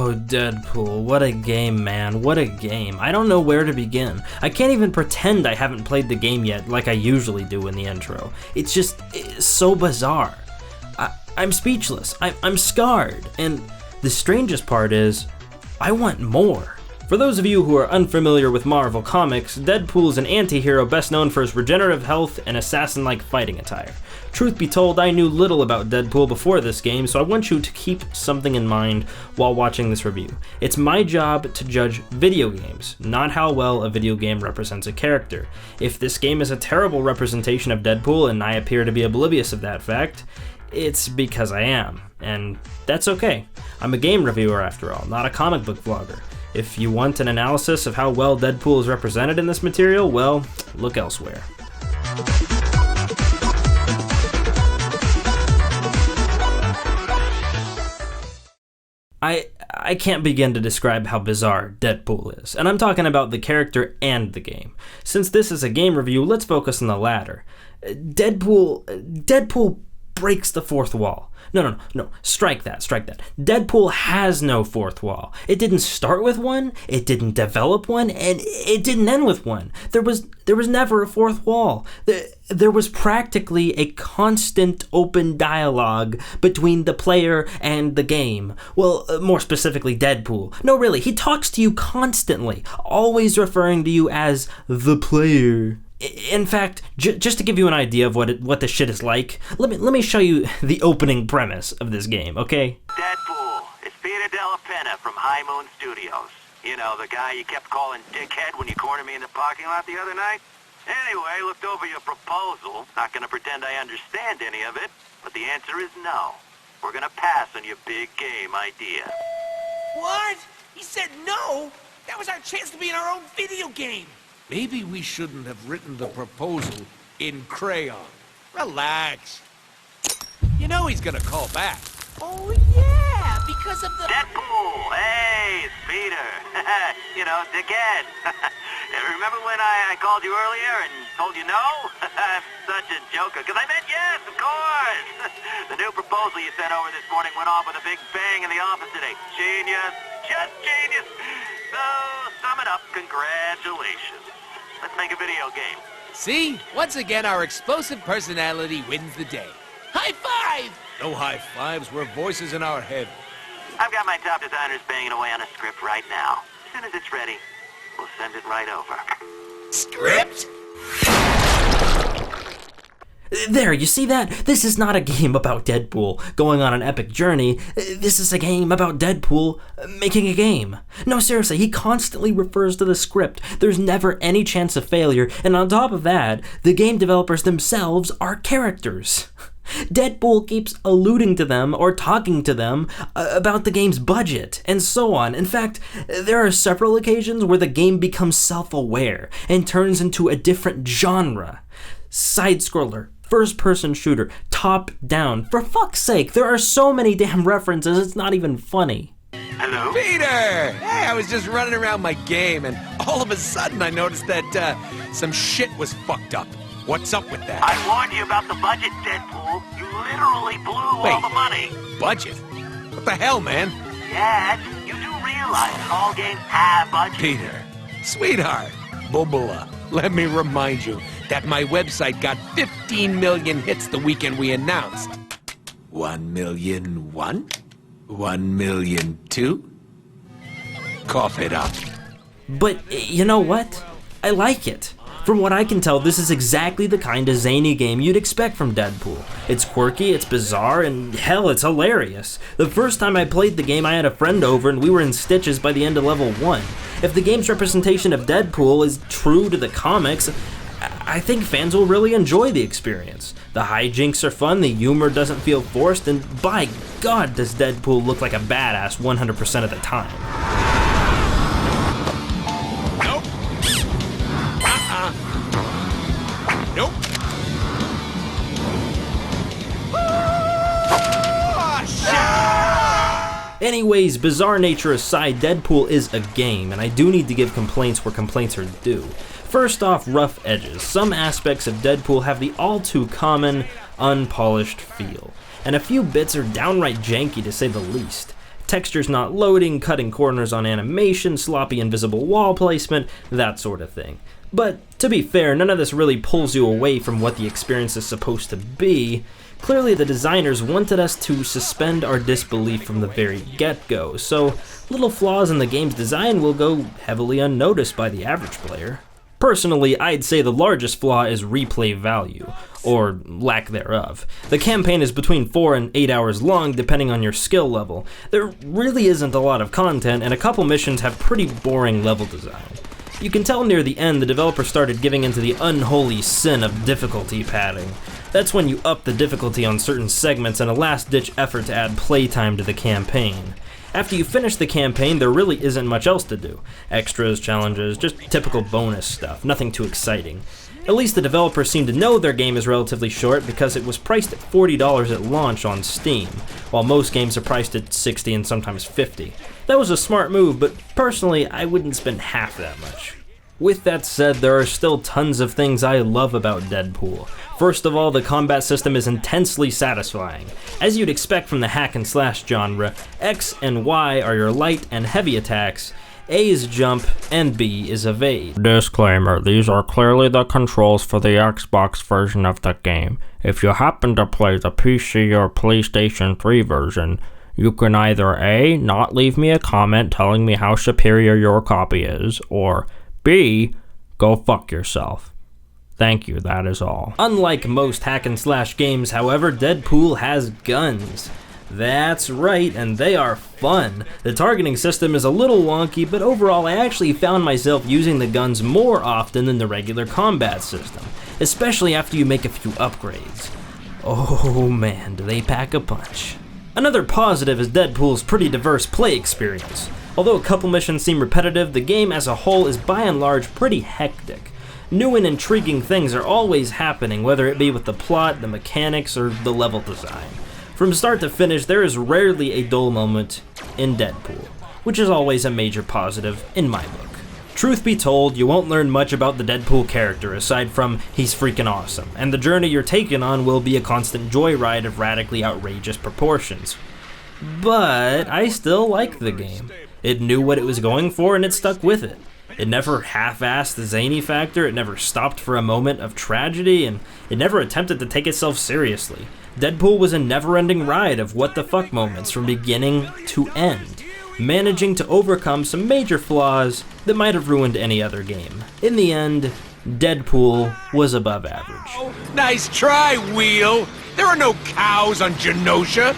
Oh, Deadpool, what a game, man, what a game. I don't know where to begin. I can't even pretend I haven't played the game yet like I usually do in the intro. It's so bizarre. I'm speechless, I'm scarred, and the strangest part is, I want more. For those of you who are unfamiliar with Marvel Comics, Deadpool is an anti-hero best known for his regenerative health and assassin-like fighting attire. Truth be told, I knew little about Deadpool before this game, so I want you to keep something in mind while watching this review. It's my job to judge video games, not how well a video game represents a character. If this game is a terrible representation of Deadpool and I appear to be oblivious of that fact, it's because I am, and that's okay. I'm a game reviewer after all, not a comic book vlogger. If you want an analysis of how well Deadpool is represented in this material, well, look elsewhere. I can't begin to describe how bizarre Deadpool is, and I'm talking about the character and the game. Since this is a game review, let's focus on the latter. Deadpool breaks the fourth wall. No, strike that. Deadpool has no fourth wall. It didn't start with one, it didn't develop one, and it didn't end with one. There was never a fourth wall. There was practically a constant open dialogue between the player and the game. Well, more specifically Deadpool. No, really, he talks to you constantly, always referring to you as the player. In fact, just to give you an idea of what this shit is like, let me show you the opening premise of this game, okay? Deadpool, it's Peter Della Penna from High Moon Studios. You know, the guy you kept calling dickhead when you cornered me in the parking lot the other night? Anyway, looked over your proposal. Not gonna pretend I understand any of it, but the answer is no. We're gonna pass on your big game idea. What? He said no? That was our chance to be in our own video game. Maybe we shouldn't have written the proposal in crayon. Relax. You know he's gonna call back. Oh, yeah, because of the... Deadpool! Hey, it's Peter. You know, dickhead. Remember when I called you earlier and told you no? I'm such a joker, because I meant yes, of course. The new proposal you sent over this morning went off with a big bang in the office today. Genius. Just genius. So, sum it up, congratulations. Let's make a video game. See? Once again, our explosive personality wins the day. High five! No high fives, we're voices in our head. I've got my top designers banging away on a script right now. As soon as it's ready, we'll send it right over. Script? There, you see that? This is not a game about Deadpool going on an epic journey. This is a game about Deadpool making a game. No, seriously, he constantly refers to the script. There's never any chance of failure, and on top of that, the game developers themselves are characters. Deadpool keeps alluding to them or talking to them about the game's budget, and so on. In fact, there are several occasions where the game becomes self-aware and turns into a different genre. Side-scroller, first-person shooter, top-down. For fuck's sake, there are so many damn references, it's not even funny. Hello? Peter! Hey, I was just running around my game, and all of a sudden I noticed that some shit was fucked up. What's up with that? I warned you about the budget, Deadpool. You literally blew all the money. Budget? What the hell, man? Yes, you do realize all games have budgets. Peter, sweetheart, Bubula, let me remind you that my website got 15 million hits the weekend we announced. 1,000,001? 1,000,002? Cough it up. But you know what? I like it. From what I can tell, this is exactly the kind of zany game you'd expect from Deadpool. It's quirky, it's bizarre, and hell, it's hilarious. The first time I played the game, I had a friend over and we were in stitches by the end of level 1. If the game's representation of Deadpool is true to the comics, I think fans will really enjoy the experience. The hijinks are fun, the humor doesn't feel forced, and by God does Deadpool look like a badass 100% of the time. Nope. Nope. Anyways, bizarre nature aside, Deadpool is a game, and I do need to give complaints where complaints are due. First off, rough edges. Some aspects of Deadpool have the all-too-common, unpolished feel, and a few bits are downright janky to say the least. Textures not loading, cutting corners on animation, sloppy invisible wall placement, that sort of thing. But to be fair, none of this really pulls you away from what the experience is supposed to be. Clearly the designers wanted us to suspend our disbelief from the very get-go, so little flaws in the game's design will go heavily unnoticed by the average player. Personally, I'd say the largest flaw is replay value, or lack thereof. The campaign is between 4 and 8 hours long depending on your skill level. There really isn't a lot of content, and a couple missions have pretty boring level design. You can tell near the end the developer started giving into the unholy sin of difficulty padding. That's when you up the difficulty on certain segments in a last-ditch effort to add playtime to the campaign. After you finish the campaign, there really isn't much else to do. Extras, challenges, just typical bonus stuff, nothing too exciting. At least the developers seem to know their game is relatively short because it was priced at $40 at launch on Steam, while most games are priced at $60 and sometimes $50. That was a smart move, but personally, I wouldn't spend half that much. With that said, there are still tons of things I love about Deadpool. First of all, the combat system is intensely satisfying. As you'd expect from the hack and slash genre, X and Y are your light and heavy attacks, A is jump, and B is evade. Disclaimer, these are clearly the controls for the Xbox version of the game. If you happen to play the PC or PlayStation 3 version, you can either A, not leave me a comment telling me how superior your copy is, or B, go fuck yourself. Thank you, that is all. Unlike most hack and slash games, however, Deadpool has guns. That's right, and they are fun. The targeting system is a little wonky, but overall I actually found myself using the guns more often than the regular combat system, especially after you make a few upgrades. Oh man, do they pack a punch. Another positive is Deadpool's pretty diverse play experience. Although a couple missions seem repetitive, the game as a whole is by and large pretty hectic. New and intriguing things are always happening, whether it be with the plot, the mechanics, or the level design. From start to finish, there is rarely a dull moment in Deadpool, which is always a major positive in my book. Truth be told, you won't learn much about the Deadpool character aside from he's freaking awesome, and the journey you're taken on will be a constant joyride of radically outrageous proportions. But I still like the game. It knew what it was going for and it stuck with it. It never half-assed the zany factor, it never stopped for a moment of tragedy, and it never attempted to take itself seriously. Deadpool was a never-ending ride of what-the-fuck moments from beginning to end, managing to overcome some major flaws that might have ruined any other game. In the end, Deadpool was above average. Nice try, Wheel. There are no cows on Genosha.